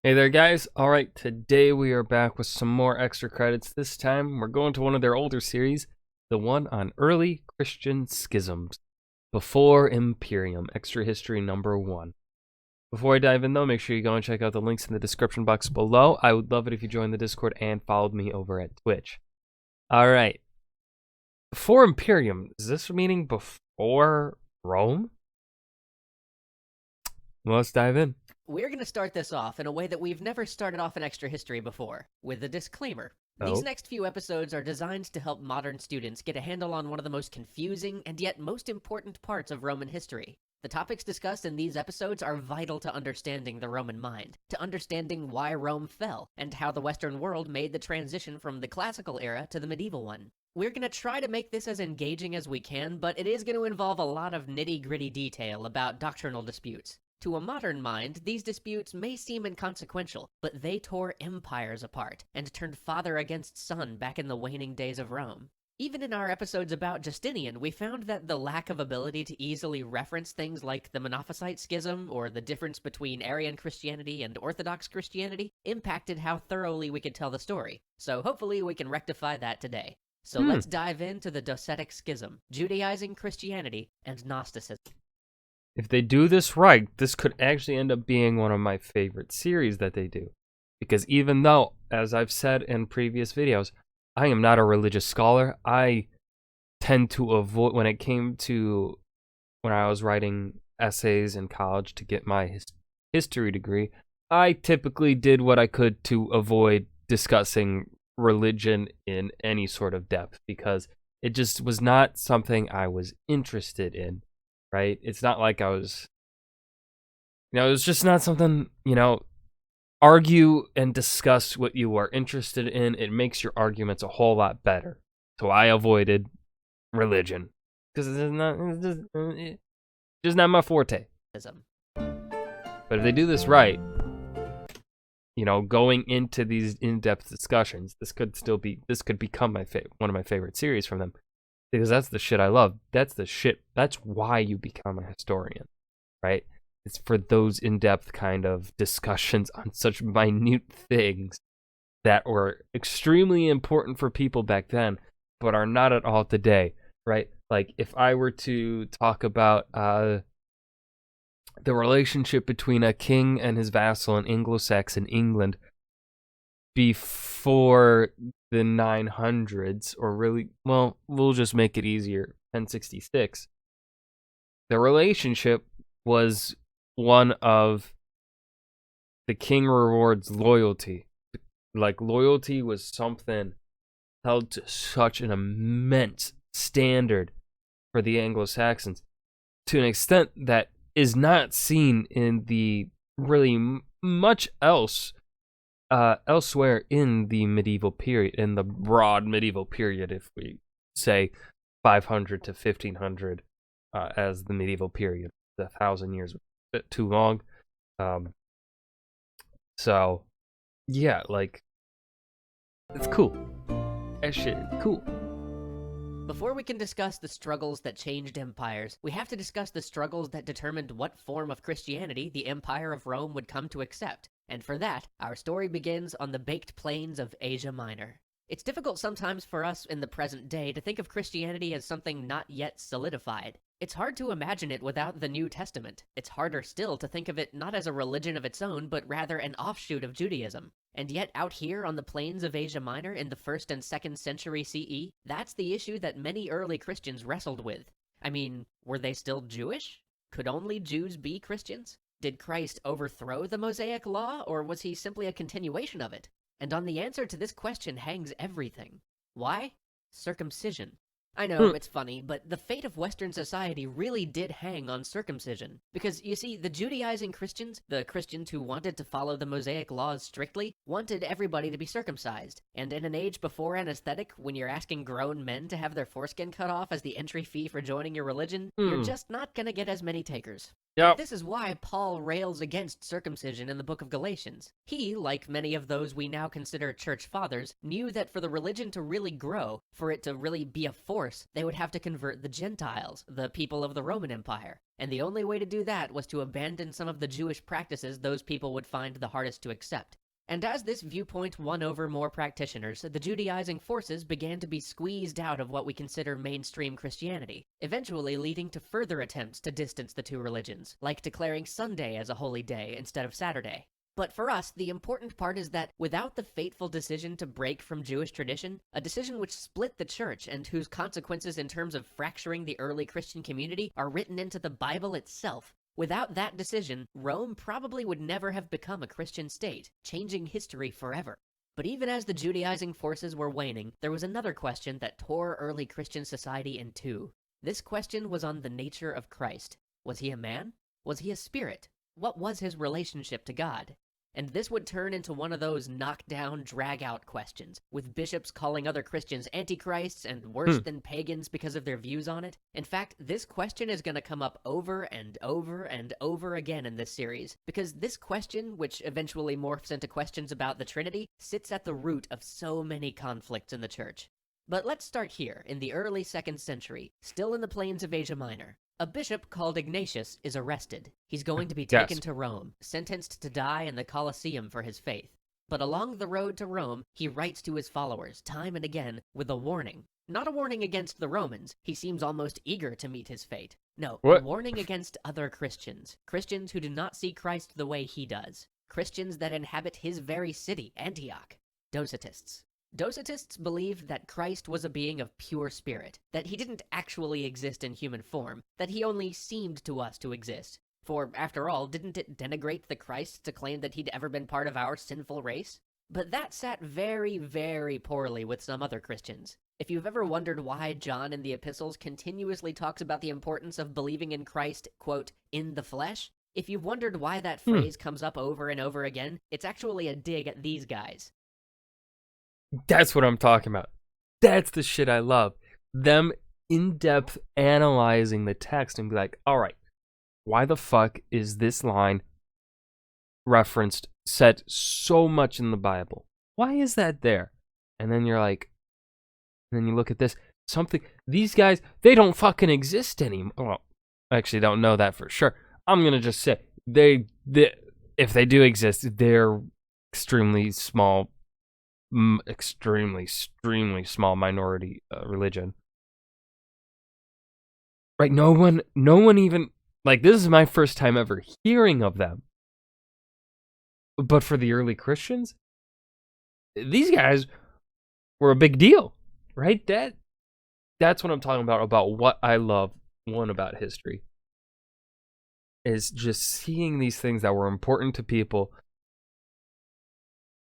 Hey there, guys. All right, today we are back with some more extra credits. This time we're going to one of their older series, the one on early Christian schisms, before Imperium, extra history number 1. Before I dive in, though, make sure you go and check out the links in the description box below. I would love it if you joined the Discord and followed me over at Twitch. All right, before Imperium, is this meaning before Rome? Well, let's dive in. We're going to start this off in a way that we've never started off in extra history before, with a disclaimer. These Oh. next few episodes are designed to help modern students get a handle on one of the most confusing and yet most important parts of Roman history. The topics discussed in these episodes are vital to understanding the Roman mind, to understanding why Rome fell, and how the Western world made the transition from the classical era to the medieval one. We're going to try to make this as engaging as we can, but it is going to involve a lot of nitty-gritty detail about doctrinal disputes. To a modern mind, these disputes may seem inconsequential, but they tore empires apart and turned father against son back in the waning days of Rome. Even in our episodes about Justinian, we found that the lack of ability to easily reference things like the Monophysite schism or the difference between Arian Christianity and Orthodox Christianity impacted how thoroughly we could tell the story, so hopefully we can rectify that today. So let's dive into the Docetic Schism, Judaizing Christianity, and Gnosticism. If they do this right, this could actually end up being one of my favorite series that they do. Because even though, as I've said in previous videos, I am not a religious scholar, I tend to avoid, when I was writing essays in college to get my history degree, I typically did what I could to avoid discussing religion in any sort of depth, because it just was not something I was interested in. Right? It's not like I was, it's just not something, argue and discuss what you are interested in. It makes your arguments a whole lot better. So I avoided religion because it's just not my forte. But if they do this right, going into these in-depth discussions, this could become one of my favorite series from them. Because that's the shit I love. That's why you become a historian, right? It's for those in-depth kind of discussions on such minute things that were extremely important for people back then, but are not at all today, right? Like, if I were to talk about the relationship between a king and his vassal in Anglo-Saxon England before the 900s, or really, well, we'll just make it easier, 1066, the relationship was one of the king rewards loyalty. Like, loyalty was something held to such an immense standard for the Anglo-Saxons, to an extent that is not seen in the really much else elsewhere in the medieval period, in the broad medieval period, if we say 500 to 1500 as the medieval period. The 1,000 years was a bit too long. So, yeah, like, it's cool. That shit is cool. Before we can discuss the struggles that changed empires, we have to discuss the struggles that determined what form of Christianity the Empire of Rome would come to accept. And for that, our story begins on the baked plains of Asia Minor. It's difficult sometimes for us in the present day to think of Christianity as something not yet solidified. It's hard to imagine it without the New Testament. It's harder still to think of it not as a religion of its own, but rather an offshoot of Judaism. And yet out here on the plains of Asia Minor in the 1st and 2nd century CE, that's the issue that many early Christians wrestled with. I mean, were they still Jewish? Could only Jews be Christians? Did Christ overthrow the Mosaic Law, or was he simply a continuation of it? And on the answer to this question hangs everything. Why? Circumcision. I know, it's funny, but the fate of Western society really did hang on circumcision. Because, you see, the Judaizing Christians, the Christians who wanted to follow the Mosaic laws strictly, wanted everybody to be circumcised. And in an age before anesthetic, when you're asking grown men to have their foreskin cut off as the entry fee for joining your religion, you're just not gonna get as many takers. Yep. This is why Paul rails against circumcision in the book of Galatians. He, like many of those we now consider church fathers, knew that for the religion to really grow, for it to really be a force force, they would have to convert the Gentiles, the people of the Roman Empire. And the only way to do that was to abandon some of the Jewish practices those people would find the hardest to accept. And as this viewpoint won over more practitioners, the Judaizing forces began to be squeezed out of what we consider mainstream Christianity, eventually leading to further attempts to distance the two religions, like declaring Sunday as a holy day instead of Saturday. But for us, the important part is that without the fateful decision to break from Jewish tradition, a decision which split the church and whose consequences in terms of fracturing the early Christian community are written into the Bible itself, without that decision, Rome probably would never have become a Christian state, changing history forever. But even as the Judaizing forces were waning, there was another question that tore early Christian society in two. This question was on the nature of Christ. Was he a man? Was he a spirit? What was his relationship to God? And this would turn into one of those knock-down, drag-out questions, with bishops calling other Christians antichrists and worse than pagans because of their views on it. In fact, this question is going to come up over and over and over again in this series, because this question, which eventually morphs into questions about the Trinity, sits at the root of so many conflicts in the Church. But let's start here, in the early 2nd century, still in the plains of Asia Minor. A bishop called Ignatius is arrested. He's going to be taken to Rome, sentenced to die in the Colosseum for his faith. But along the road to Rome, he writes to his followers, time and again, with a warning. Not a warning against the Romans. He seems almost eager to meet his fate. No, a warning against other Christians. Christians who do not see Christ the way he does. Christians that inhabit his very city, Antioch. Docetists. Docetists believed that Christ was a being of pure spirit, that he didn't actually exist in human form, that he only seemed to us to exist. For, after all, didn't it denigrate the Christ to claim that he'd ever been part of our sinful race? But that sat very, very poorly with some other Christians. If you've ever wondered why John in the epistles continuously talks about the importance of believing in Christ, quote, in the flesh, if you've wondered why that phrase comes up over and over again, it's actually a dig at these guys. That's what I'm talking about. That's the shit I love. Them in-depth analyzing the text and be like, all right, why the fuck is this line referenced, said so much in the Bible? Why is that there? And then you're like, and then you look at this, these guys, they don't fucking exist anymore. Well, I actually don't know that for sure. I'm going to just say, if they do exist, they're extremely small minority religion, right? No one even, like, this is my first time ever hearing of them. But for the early Christians, these guys were a big deal, right? That's what I'm talking about what I love about history, is just seeing these things that were important to people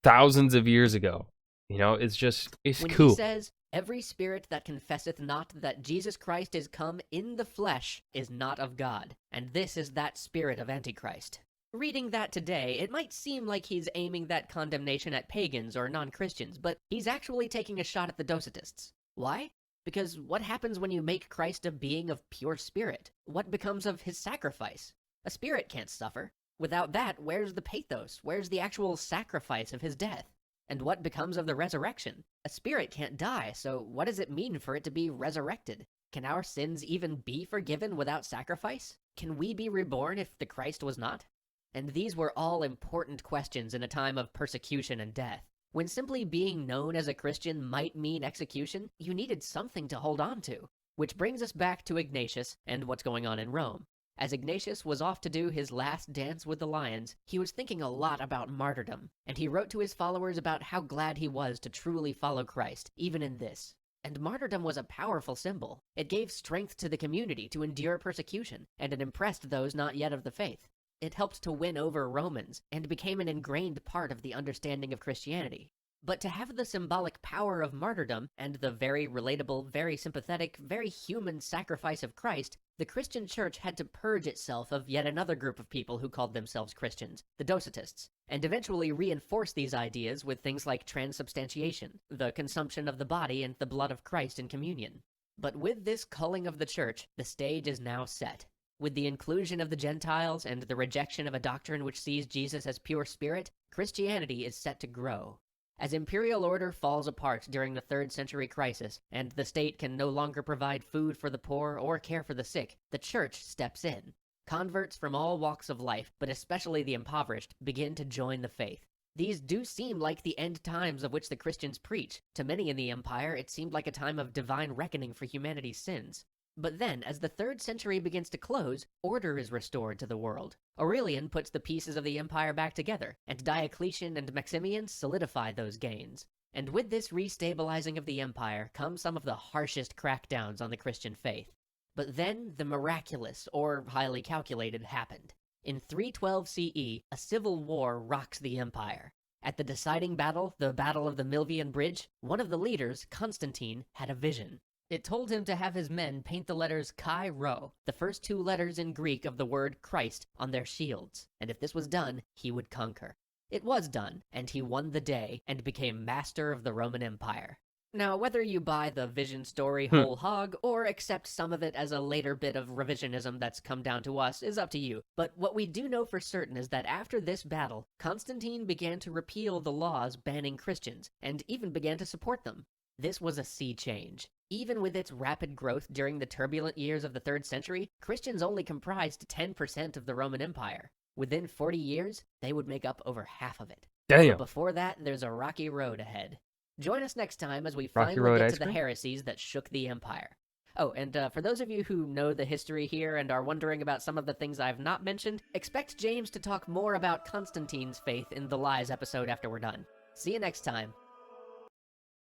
thousands of years ago. You know, it's when cool. He says, every spirit that confesseth not that Jesus Christ is come in the flesh is not of God, and this is that spirit of Antichrist. Reading that today, it might seem like he's aiming that condemnation at pagans or non-Christians, but he's actually taking a shot at the Docetists. Why? Because what happens when you make Christ a being of pure spirit? What becomes of his sacrifice? A spirit can't suffer. Without that, where's the pathos? Where's the actual sacrifice of his death? And what becomes of the resurrection? A spirit can't die, so what does it mean for it to be resurrected? Can our sins even be forgiven without sacrifice? Can we be reborn if the Christ was not? And these were all important questions in a time of persecution and death. When simply being known as a Christian might mean execution, you needed something to hold on to. Which brings us back to Ignatius and what's going on in Rome. As Ignatius was off to do his last dance with the lions, he was thinking a lot about martyrdom, and he wrote to his followers about how glad he was to truly follow Christ, even in this. And martyrdom was a powerful symbol. It gave strength to the community to endure persecution, and it impressed those not yet of the faith. It helped to win over Romans, and became an ingrained part of the understanding of Christianity. But to have the symbolic power of martyrdom, and the very relatable, very sympathetic, very human sacrifice of Christ, the Christian church had to purge itself of yet another group of people who called themselves Christians, the Docetists, and eventually reinforce these ideas with things like transubstantiation, the consumption of the body and the blood of Christ in communion. But with this culling of the church, the stage is now set. With the inclusion of the Gentiles and the rejection of a doctrine which sees Jesus as pure spirit, Christianity is set to grow. As imperial order falls apart during the 3rd century crisis, and the state can no longer provide food for the poor or care for the sick, the church steps in. Converts from all walks of life, but especially the impoverished, begin to join the faith. These do seem like the end times of which the Christians preach. To many in the empire, it seemed like a time of divine reckoning for humanity's sins. But then, as the 3rd century begins to close, order is restored to the world. Aurelian puts the pieces of the empire back together, and Diocletian and Maximian solidify those gains. And with this restabilizing of the empire come some of the harshest crackdowns on the Christian faith. But then the miraculous, or highly calculated, happened. In 312 CE, a civil war rocks the empire. At the deciding battle, the Battle of the Milvian Bridge, one of the leaders, Constantine, had a vision. It told him to have his men paint the letters Chi Rho, the first 2 letters in Greek of the word Christ, on their shields, and if this was done, he would conquer. It was done, and he won the day, and became master of the Roman Empire. Now, whether you buy the vision story whole hog, or accept some of it as a later bit of revisionism that's come down to us, is up to you. But what we do know for certain is that after this battle, Constantine began to repeal the laws banning Christians, and even began to support them. This was a sea change. Even with its rapid growth during the turbulent years of the 3rd century, Christians only comprised 10% of the Roman Empire. Within 40 years, they would make up over half of it. Damn. But before that, there's a rocky road ahead. Join us next time as we Rocky finally Road get ice to the cream? heresies that shook the empire. Oh, and for those of you who know the history here and are wondering about some of the things I've not mentioned, expect James to talk more about Constantine's faith in the Lies episode after we're done. See you next time.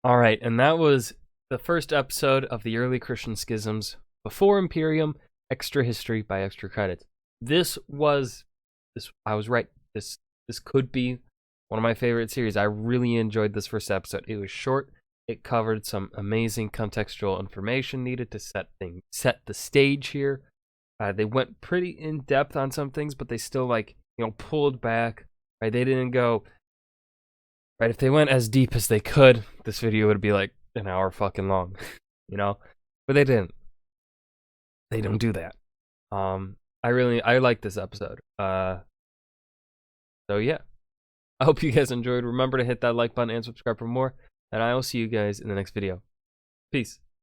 All right, and that was the first episode of the early Christian schisms before Imperium, Extra History by Extra Credits. I was right. This could be one of my favorite series. I really enjoyed this first episode. It was short. It covered some amazing contextual information needed to set the stage here. They went pretty in depth on some things, but they still pulled back. Right? They didn't go. Right? If they went as deep as they could, this video would be like an hour fucking long, But they didn't. They don't do that. I like this episode. So yeah. I hope you guys enjoyed. Remember to hit that like button and subscribe for more, and I will see you guys in the next video. Peace.